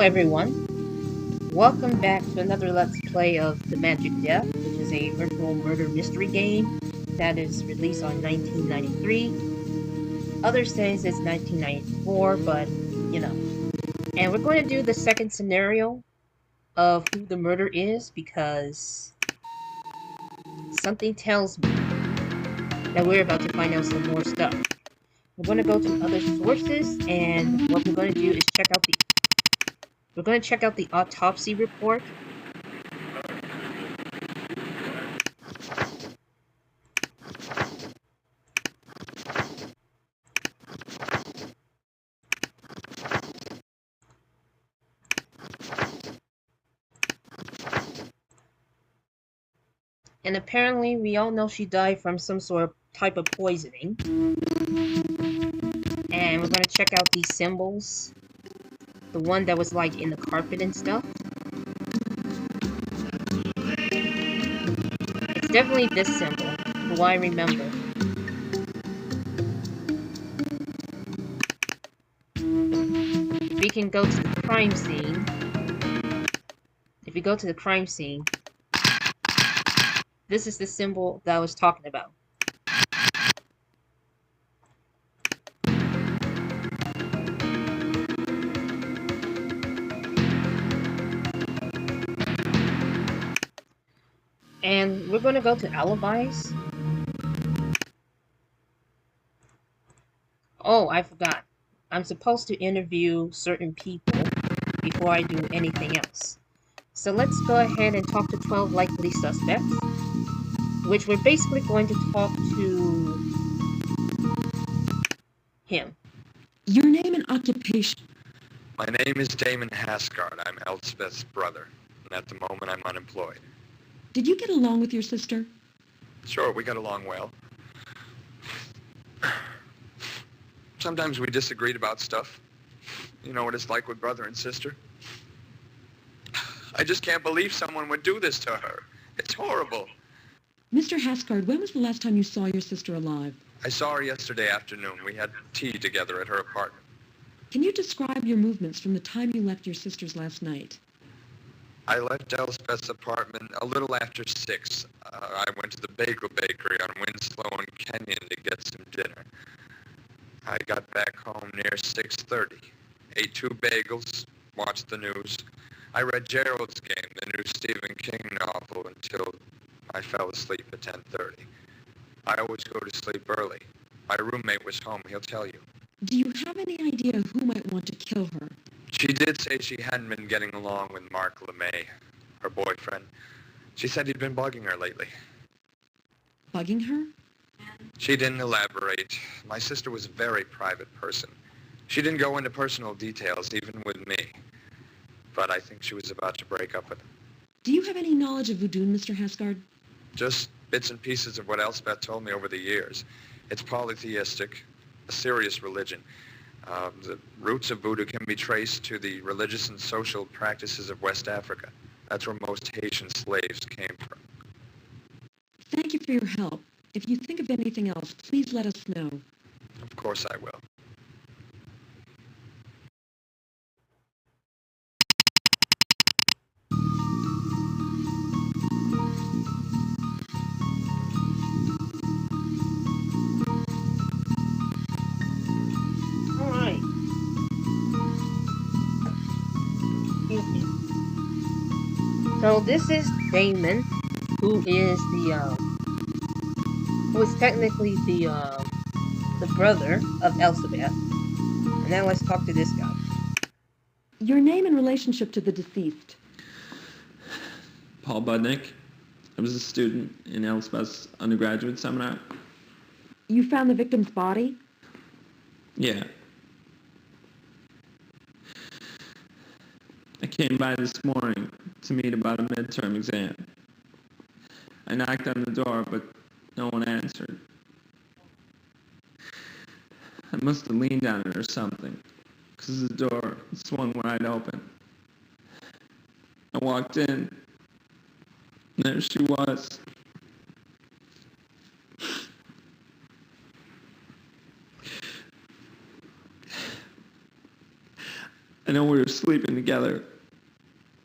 everyone, welcome back to another Let's Play of The Magic Death, which is a virtual murder mystery game that is released on 1993. Others says it's 1994, but, you know. And we're going to do the second scenario of who the murder is because something tells me that we're about to find out some more stuff. We're going to go to other sources, and what we're going to do is check out the autopsy report. And apparently, we all know she died from some sort of type of poisoning. And we're going to check out these symbols. The one that was like in the carpet and stuff. It's definitely this symbol, who I remember. If we can go to the crime scene. If we go to the crime scene, this is the symbol that I was talking about. And we're going to go to alibis. Oh, I forgot. I'm supposed to interview certain people before I do anything else. So let's go ahead and talk to 12 likely suspects, which we're basically going to talk to him. Your name and occupation. My name is Damon Hasgard. I'm Elspeth's brother, and at the moment I'm unemployed. Did you get along with your sister? Sure, we got along well. Sometimes we disagreed about stuff. You know what it's like with brother and sister. I just can't believe someone would do this to her. It's horrible. Mr. Hasgard, when was the last time you saw your sister alive? I saw her yesterday afternoon. We had tea together at her apartment. Can you describe your movements from the time you left your sister's last night? I left Elspeth's apartment a little after 6. I went to the bagel bakery on Winslow and Kenyon to get some dinner. I got back home near 6:30, ate 2 bagels, watched the news. I read Gerald's Game, the new Stephen King novel, until I fell asleep at 10:30. I always go to sleep early. My roommate was home, he'll tell you. Do you have any idea who might want to kill her? She did say she hadn't been getting along with Mark LeMay, her boyfriend. She said he'd been bugging her lately. Bugging her? She didn't elaborate. My sister was a very private person. She didn't go into personal details, even with me. But I think she was about to break up with him. Do you have any knowledge of voodoo, Mr. Hasgard? Just bits and pieces of what Elspeth told me over the years. It's polytheistic, a serious religion. The roots of voodoo can be traced to the religious and social practices of West Africa. That's where most Haitian slaves came from. Thank you for your help. If you think of anything else, please let us know. Of course I will. Alright. So this is Damon, who is technically the brother of Elspeth. And now let's talk to this guy. Your name and relationship to the deceased. Paul Budnick. I was a student in Elspeth's undergraduate seminar. You found the victim's body? Yeah. I came by this morning to meet about a midterm exam. I knocked on the door, but no one answered. I must have leaned on it or something, because the door swung wide open. I walked in, and there she was. I know we were sleeping together.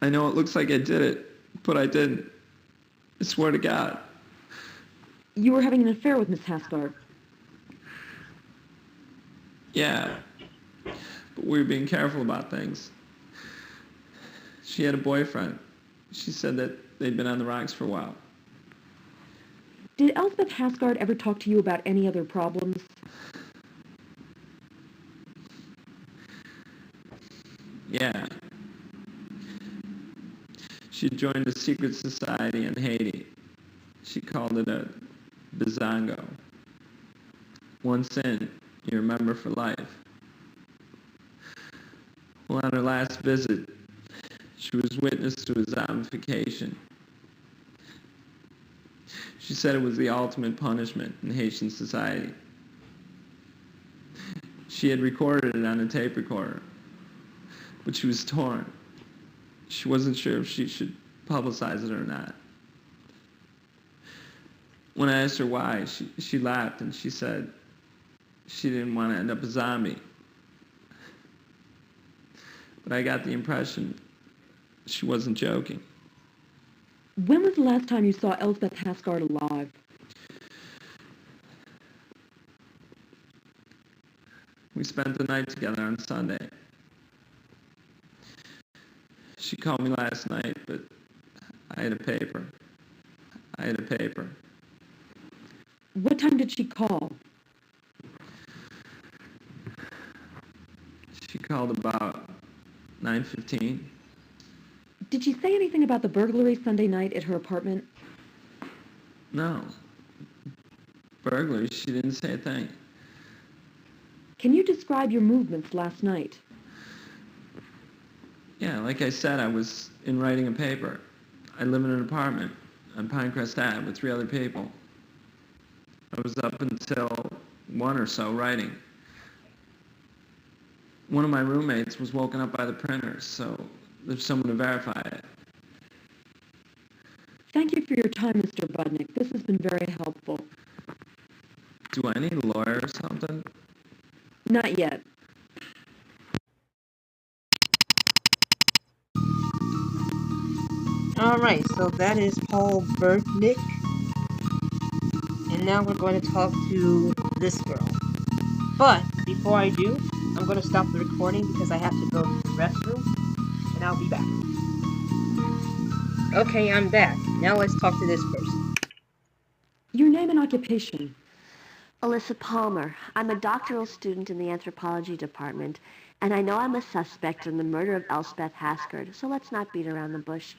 I know it looks like I did it, but I didn't. I swear to God. You were having an affair with Miss Hasgard. Yeah, but we were being careful about things. She had a boyfriend. She said that they'd been on the rocks for a while. Did Elspeth Hasgard ever talk to you about any other problems? Yeah. She joined a secret society in Haiti. She called it a Bizango. Once in, you remember for life. Well, on her last visit, she was witness to a zombification. She said it was the ultimate punishment in Haitian society. She had recorded it on a tape recorder, but she was torn. She wasn't sure if she should publicize it or not. When I asked her why, she laughed and she said she didn't want to end up a zombie. But I got the impression she wasn't joking. When was the last time you saw Elspeth Hasgard alive? We spent the night together on Sunday. She called me last night, but I had a paper. What time did she call? She called about 9:15. Did she say anything about the burglary Sunday night at her apartment? No. Burglary, she didn't say a thing. Can you describe your movements last night? Yeah, like I said, I was in writing a paper. I live in an apartment on Pinecrest Ave with 3 other people. I was up until 1 or so writing. One of my roommates was woken up by the printer, so there's someone to verify it. Thank you for your time, Mr. Budnick. This has been very helpful. Do I need a lawyer or something? Not yet. Alright, so that is Paul Burtnick. And now we're going to talk to this girl. But before I do, I'm going to stop the recording because I have to go to the restroom. And I'll be back. Okay, I'm back. Now let's talk to this person. Your name and occupation. Alyssa Palmer. I'm a doctoral student in the anthropology department, and I know I'm a suspect in the murder of Elspeth Hasgard, so let's not beat around the bush.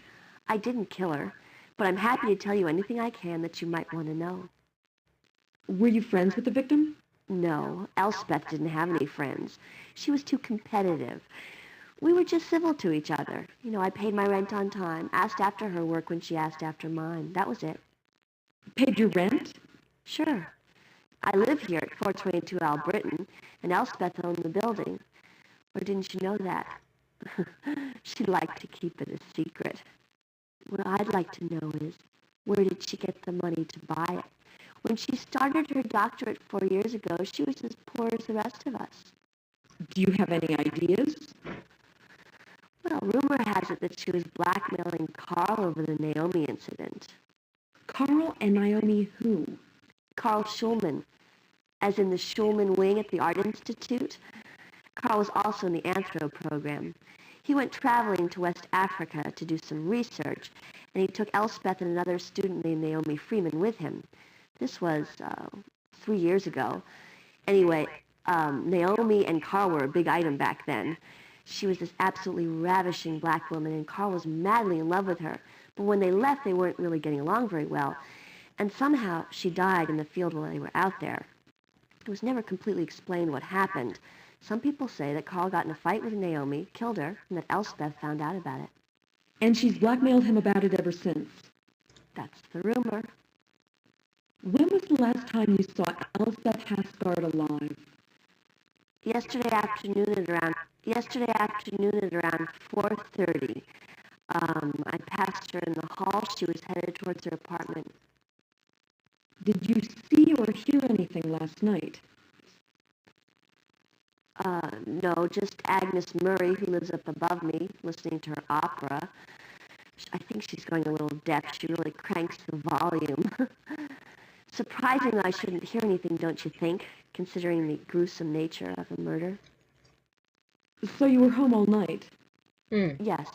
I didn't kill her, but I'm happy to tell you anything I can that you might want to know. Were you friends with the victim? No, Elspeth didn't have any friends. She was too competitive. We were just civil to each other. You know, I paid my rent on time, asked after her work when she asked after mine. That was it. Paid your rent? Sure. I live here at 422 Albritton, and Elspeth owned the building. Or didn't you know that? She liked to keep it a secret. What I'd like to know is, where did she get the money to buy it? When she started her doctorate 4 years ago, she was as poor as the rest of us. Do you have any ideas? Well, rumor has it that she was blackmailing Carl over the Naomi incident. Carl and Naomi who? Carl Schulman, as in the Schulman wing at the Art Institute. Carl was also in the Anthro program. He went traveling to West Africa to do some research, and he took Elspeth and another student named Naomi Freeman with him. This was 3 years ago. Anyway, Naomi and Carl were a big item back then. She was this absolutely ravishing black woman, and Carl was madly in love with her. But when they left, they weren't really getting along very well. And somehow she died in the field while they were out there. It was never completely explained what happened. Some people say that Carl got in a fight with Naomi, killed her, and that Elspeth found out about it. And she's blackmailed him about it ever since. That's the rumor. When was the last time you saw Elspeth Hasgard alive? Yesterday afternoon at around 4:30. I passed her in the hall. She was headed towards her apartment. Did you see or hear anything last night? No, just Agnes Murray, who lives up above me, listening to her opera. I think she's going a little deaf. She really cranks the volume. Surprising I shouldn't hear anything, don't you think, considering the gruesome nature of the murder? So you were home all night. Yes.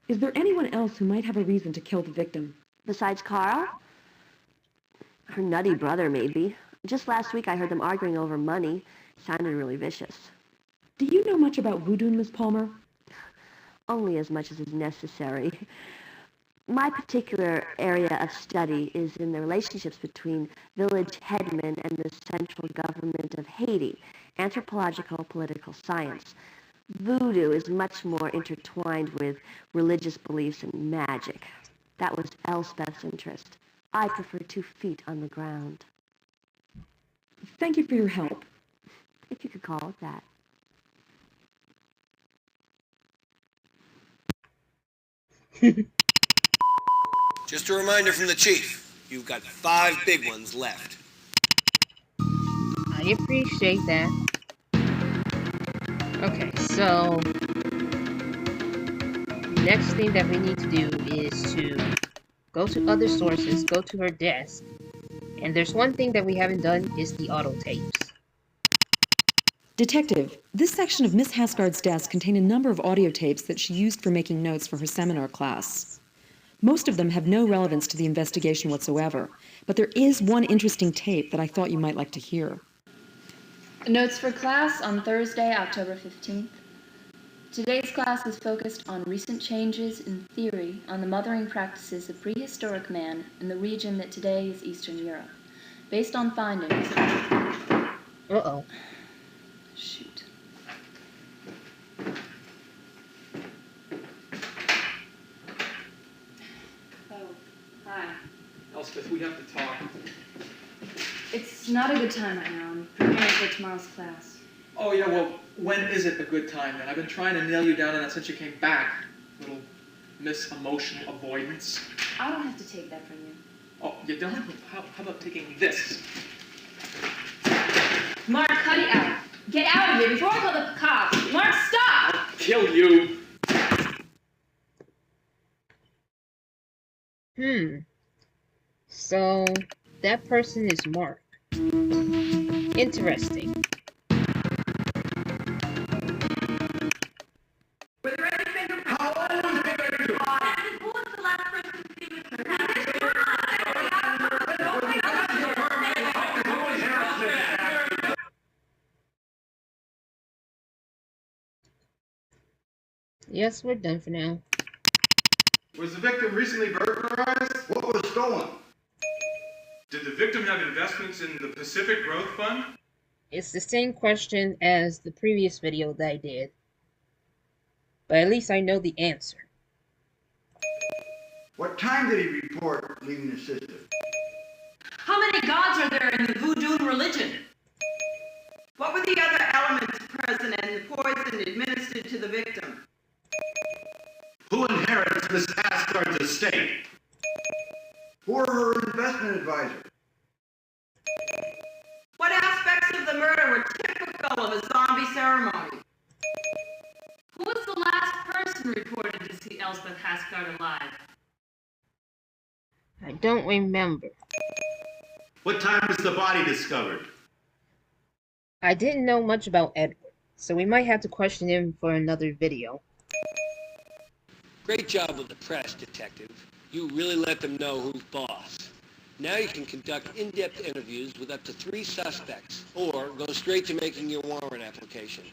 Is there anyone else who might have a reason to kill the victim? Besides Carl? Her nutty brother, maybe. Just last week I heard them arguing over money. Sounded really vicious. Do you know much about voodoo, Miss Palmer? Only as much as is necessary. My particular area of study is in the relationships between village headmen and the central government of Haiti, anthropological political science. Voodoo is much more intertwined with religious beliefs and magic. That was Elspeth's interest. I prefer 2 feet on the ground. Thank you for your help. If you could call it that. Just a reminder from the chief. You've got 5 big ones left. I appreciate that. Okay, so the next thing that we need to do is to go to other sources, go to her desk, and there's one thing that we haven't done is the auto tapes. Detective, this section of Miss Hasgard's desk contained a number of audio tapes that she used for making notes for her seminar class. Most of them have no relevance to the investigation whatsoever, but there is one interesting tape that I thought you might like to hear. Notes for class on Thursday, October 15th. Today's class is focused on recent changes in theory on the mothering practices of prehistoric man in the region that today is Eastern Europe. Based on findings... Uh-oh. Shoot. Oh, hi. Elspeth, we have to talk. It's not a good time right now. I'm preparing for tomorrow's class. Oh, yeah, well, when is it a good time then? I've been trying to nail you down on that since you came back. Little Miss Emotional Avoidance. I don't have to take that from you. Oh, you don't? How about taking this? Mark, cut it out. Get out of here before I call the cops. Mark, stop! Kill you! So, that person is Mark. Interesting. Yes, we're done for now. Was the victim recently burglarized? What was stolen? Did the victim have investments in the Pacific Growth Fund? It's the same question as the previous video that I did. But at least I know the answer. What time did he report leaving the system? How many gods are there in the voodoo religion? What were the other elements present and the poison administered to the victim? Who inherits Miss Asgard's estate? Who are her investment advisor? What aspects of the murder were typical of a zombie ceremony? Who was the last person reported to see Elspeth Hasgard alive? I don't remember. What time was the body discovered? I didn't know much about Edward, so we might have to question him for another video. Great job with the press, Detective. You really let them know who's boss. Now you can conduct in-depth interviews with up to 3 suspects, or go straight to making your warrant application.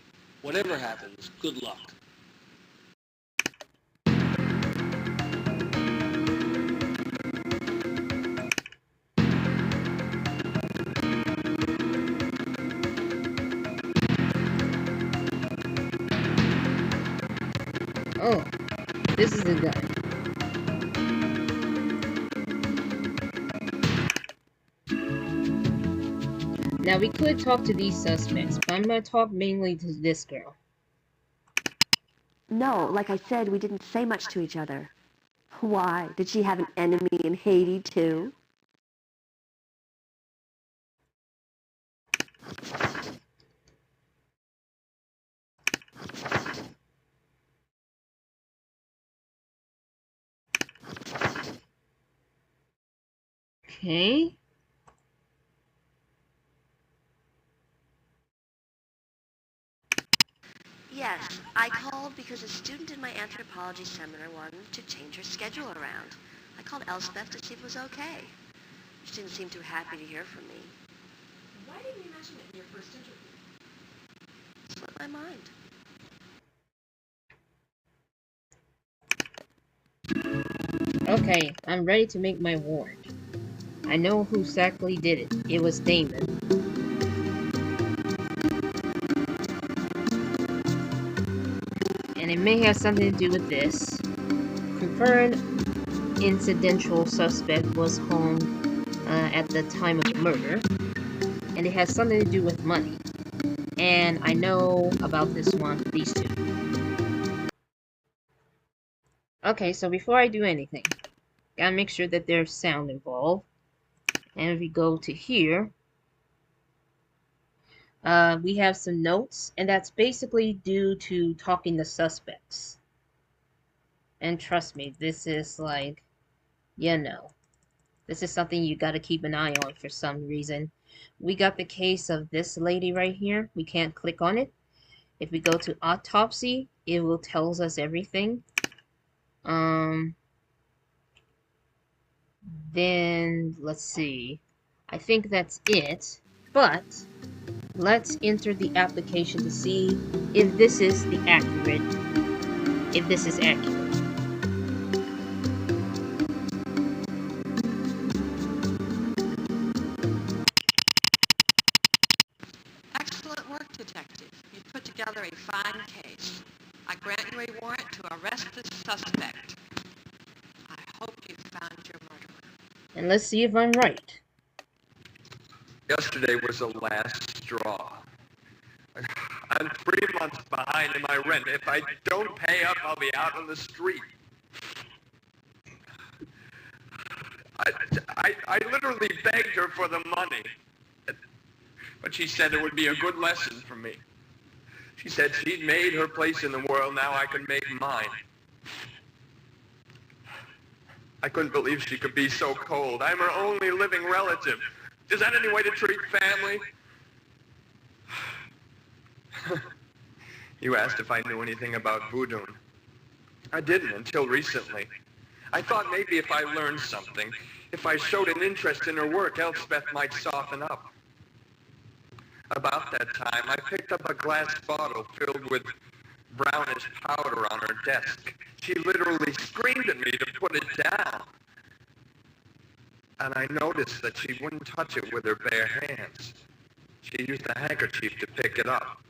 Whatever happens, good luck. Oh, this is the gun. Now we could talk to these suspects, but I'm gonna talk mainly to this girl. No, like I said, we didn't say much to each other. Why? Did she have an enemy in Haiti, too? Okay. Yes, I called because a student in my anthropology seminar wanted to change her schedule around. I called Elspeth to see if it was okay. She didn't seem too happy to hear from me. Why didn't you mention it in your first interview? It slipped my mind. Okay, I'm ready to make my warrant. I know who exactly did it. It was Damon. And it may have something to do with this. Confirmed incidental suspect was home at the time of the murder. And it has something to do with money. And I know about these two. Okay, so before I do anything, gotta make sure that there's sound involved. And if we go to here, we have some notes, and that's basically due to talking to suspects. And trust me, this is like, this is something you gotta keep an eye on for some reason. We got the case of this lady right here. We can't click on it. If we go to autopsy, it will tells us everything. Then let's see. I think that's it. But let's enter the application to see if this is accurate. If this is accurate. Excellent work, Detective. You put together a fine case. I grant you a warrant to arrest the suspect. I hope you found your murderer. And let's see if I'm right. Yesterday was the last straw. I'm 3 months behind in my rent. If I don't pay up, I'll be out on the street. I literally begged her for the money. But she said it would be a good lesson for me. She said she'd made her place in the world, now I could make mine. I couldn't believe she could be so cold. I'm her only living relative. Is that any way to treat family? You asked if I knew anything about voodoo. I didn't until recently. I thought maybe if I learned something, if I showed an interest in her work, Elspeth might soften up. About that time, I picked up a glass bottle filled with brownish powder on her desk. She literally screamed at me to put it down. And I noticed that she wouldn't touch it with her bare hands. She used a handkerchief to pick it up.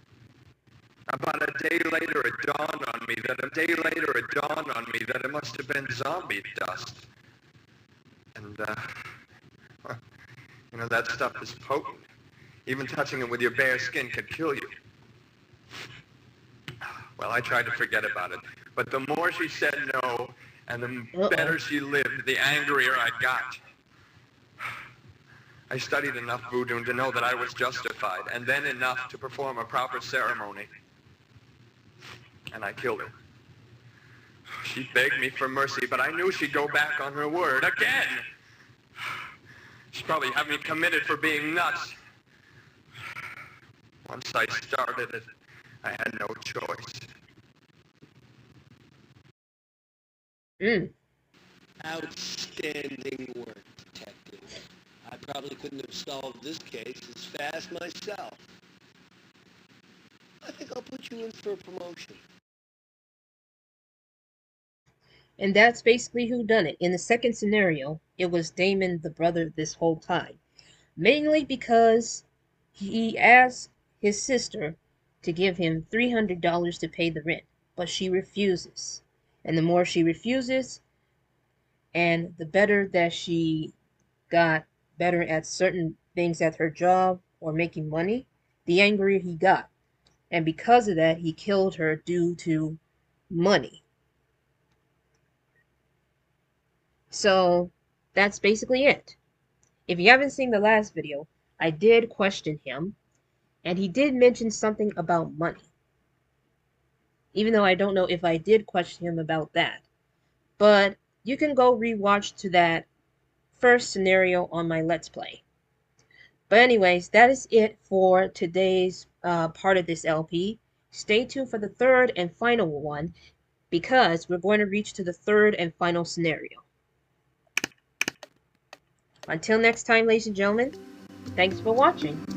About a day later, it dawned on me that it must have been zombie dust. And, that stuff is potent. Even touching it with your bare skin could kill you. Well, I tried to forget about it. But the more she said no, and the better she lived, the angrier I got. I studied enough voodoo to know that I was justified, and then enough to perform a proper ceremony. And I killed her. She begged me for mercy, but I knew she'd go back on her word again. She'd probably have me committed for being nuts. Once I started it, I had no choice. Outstanding work, Detective. I probably couldn't have solved this case as fast myself. I think I'll put you in for a promotion. And that's basically who done it. In the second scenario, it was Damon, the brother, this whole time. Mainly because he asked his sister to give him $300 to pay the rent, but she refuses. And the more she refuses, and the better that she got better at certain things at her job or making money, the angrier he got. And because of that, he killed her due to money. So that's basically it. If you haven't seen the last video, I did question him, and he did mention something about money. Even though I don't know if I did question him about that. But you can go rewatch to that first scenario on my Let's Play. But anyways, that is it for today's part of this LP. Stay tuned for the third and final one, because we're going to reach to the third and final scenario. Until next time, ladies and gentlemen, thanks for watching.